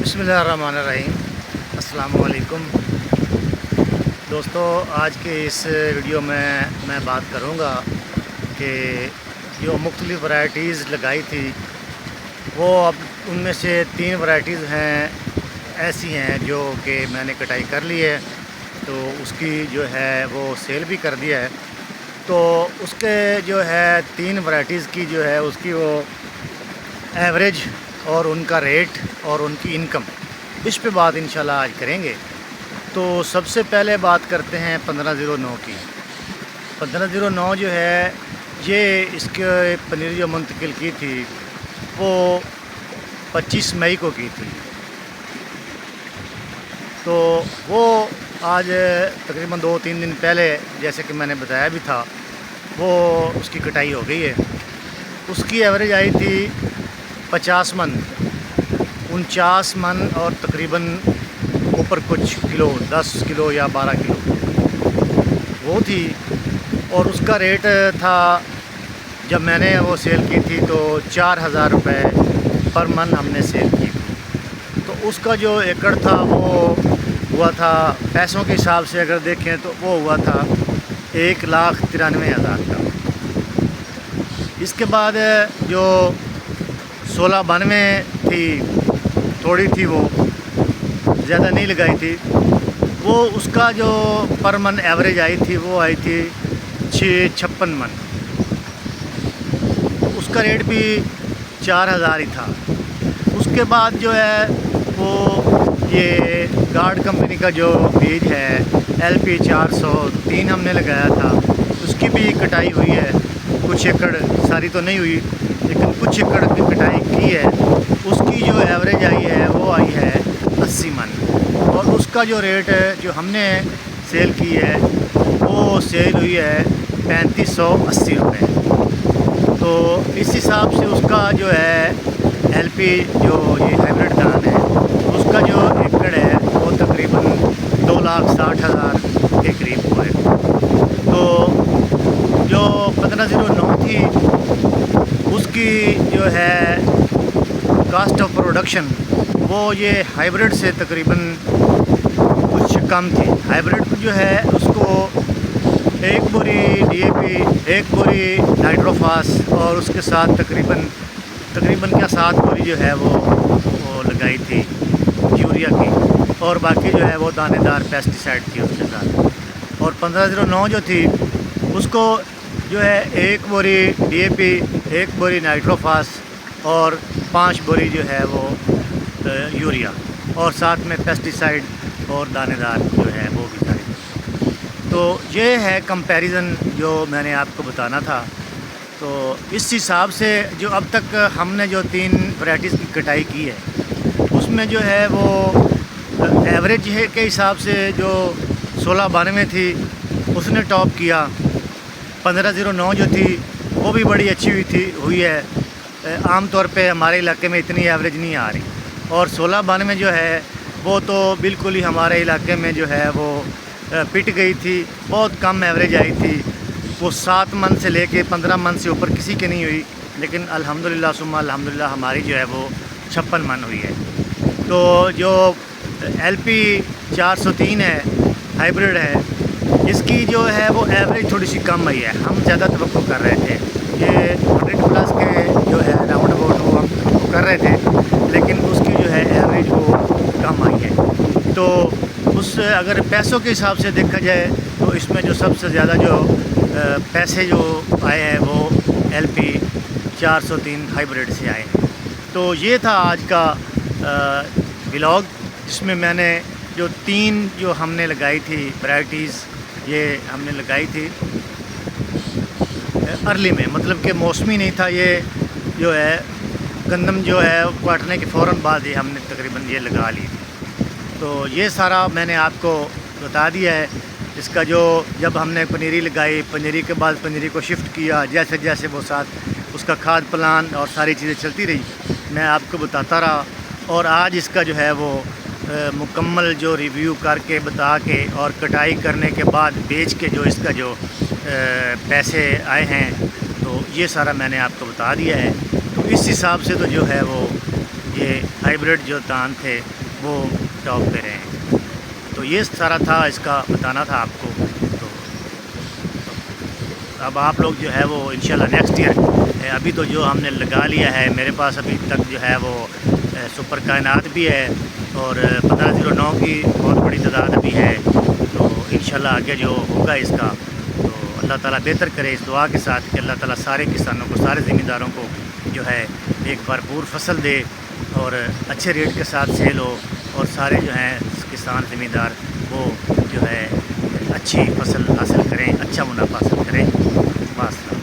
बिस्मिल्लाहिर्रहमानिर्रहीम। अस्सलाम वालेकुम दोस्तों, आज के इस वीडियो में मैं बात करूंगा कि जो मुख्तलिफ़ वैराइटीज़ लगाई थी वो अब उनमें से 3 वैराइटीज़ हैं ऐसी हैं जो कि मैंने कटाई कर ली है, तो उसकी जो है वो सेल भी कर दिया है। तो उसके जो है 3 वैराइटीज़ की जो है उसकी वो एवरेज और उनका रेट और उनकी इनकम, इस पे बात इंशाल्लाह आज करेंगे। तो सबसे पहले बात करते हैं 1509 की। 1509 जो है ये इसके पनीर जो मुंतकिल की थी वो 25 मई को की थी, तो वो आज तकरीबन 2-3 दिन पहले, जैसे कि मैंने बताया भी था, वो उसकी कटाई हो गई है। उसकी एवरेज आई थी 50 मन, 49 मन और तकरीबन ऊपर कुछ किलो, 10 किलो या 12 किलो वो थी। और उसका रेट था, जब मैंने वो सेल की थी तो 4000 रुपये पर मन हमने सेल की थी। तो उसका जो एकड़ था वो हुआ था, पैसों के हिसाब से अगर देखें तो वो हुआ था 1,93,000 का। इसके बाद जो 1692 थी, थोड़ी थी, वो ज़्यादा नहीं लगाई थी, वो उसका जो पर मन एवरेज आई थी वो आई थी 56 मन। उसका रेट भी 4000 ही था। उसके बाद जो है वो ये गार्ड कंपनी का जो बीज है LP 403 हमने लगाया था, उसकी भी कटाई हुई है। कुछ एकड़, सारी तो नहीं हुई लेकिन कुछ एकड़ की कटाई की है। उसकी जो एवरेज आई है वो आई है 80 मन, और उसका जो रेट जो हमने सेल की है वो सेल हुई है 3580 रुपये। तो इस हिसाब से उसका जो है LP जो ये हाइब्रिड धान है उसका जो एकड़ है वो तकरीबन 2,60,000 के करीब हुआ है। तो जो 1509 थी उसकी जो है कास्ट ऑफ प्रोडक्शन वो ये हाइब्रिड से तकरीबन कुछ कम थी। हाइब्रिड जो है उसको 1 बोरी DAP, 1 बोरी नाइट्रोफास और उसके साथ तकरीबन क्या 7 बोरी जो है वो लगाई थी यूरिया की, और बाकी जो है वो दानेदार पेस्टिसाइड थी उसके साथ। और 1509 जो थी उसको जो है 1 बोरी DAP, 1 बोरी नाइट्रोफास और 5 बोरी जो है वो यूरिया, और साथ में पेस्टिसाइड और दानेदार जो है वो भी सारी। तो ये है कंपैरिजन जो मैंने आपको बताना था। तो इस हिसाब से जो अब तक हमने जो 3 वैराइटीज़ की कटाई की है उसमें जो है वो एवरेज है के हिसाब से जो 1692 थी उसने टॉप किया। 1509 जो थी वो भी बड़ी अच्छी हुई है। आम तौर पे हमारे इलाके में इतनी एवरेज नहीं आ रही, और 1692 जो है वो तो बिल्कुल ही हमारे इलाके में जो है वो पिट गई थी। बहुत कम एवरेज आई थी, वो 7 मन से लेके 15 मन से ऊपर किसी की नहीं हुई, लेकिन अल्हम्दुलिल्लाह सुम्मा अल्हम्दुलिल्लाह हमारी जो है वो 56 मन हुई है। तो जो LP 403 है, हाइब्रिड है, इसकी जो है वो एवरेज थोड़ी सी कम आई है। हम ज़्यादा तवक्को कर रहे थे, ये 100 प्लस के जो है राउंड अबाउट वो हम तवक्को कर रहे थे, लेकिन उसकी जो है एवरेज वो कम आई है। तो उस अगर पैसों के हिसाब से देखा जाए तो इसमें जो सबसे ज़्यादा जो पैसे जो आए हैं वो LP 403 हाइब्रिड से आए हैं। तो ये था आज का व्लॉग, जिसमें मैंने जो 3 जो हमने लगाई थी वैराइटीज़, ये हमने लगाई थी अर्ली में, मतलब कि मौसमी नहीं था। ये जो है गंदम जो है काटने के फ़ौरन बाद ही हमने तकरीबन ये लगा ली थी। तो ये सारा मैंने आपको बता दिया है। इसका जो जब हमने पनीरी लगाई, पनीरी के बाद पनीरी को शिफ्ट किया, जैसे जैसे वो साथ उसका खाद प्लान और सारी चीज़ें चलती रही, मैं आपको बताता रहा। और आज इसका जो है वो मुकम्मल जो रिव्यू करके बता के और कटाई करने के बाद बेच के जो इसका जो पैसे आए हैं, तो ये सारा मैंने आपको बता दिया है। तो इस हिसाब से तो जो है वो ये ہائیبریڈ جو دان تھے وہ ٹاپ پہ رہے ہیں. تو یہ سارا تھا اس کا بتانا تھا آپ کو. تو اب آپ لوگ جو ہے وہ انشاءاللہ نیکسٹ ایئر، ابھی تو جو ہم نے لگا لیا ہے، میرے پاس ابھی تک جو ہے وہ سپر کائنات بھی ہے اور 1509 کی بہت بڑی تعداد ابھی ہے. تو انشاءاللہ آگے جو ہوگا اس کا تو اللہ تعالیٰ بہتر کرے، اس دعا کے ساتھ کہ اللہ تعالیٰ سارے کسانوں کو، سارے زمینداروں کو جو ہے ایک بھرپور فصل دے اور اچھے ریٹ کے ساتھ سیل ہو، اور سارے جو ہیں کسان زمیندار وہ جو ہے اچھی فصل حاصل کریں، اچھا منافع حاصل کریں. بس.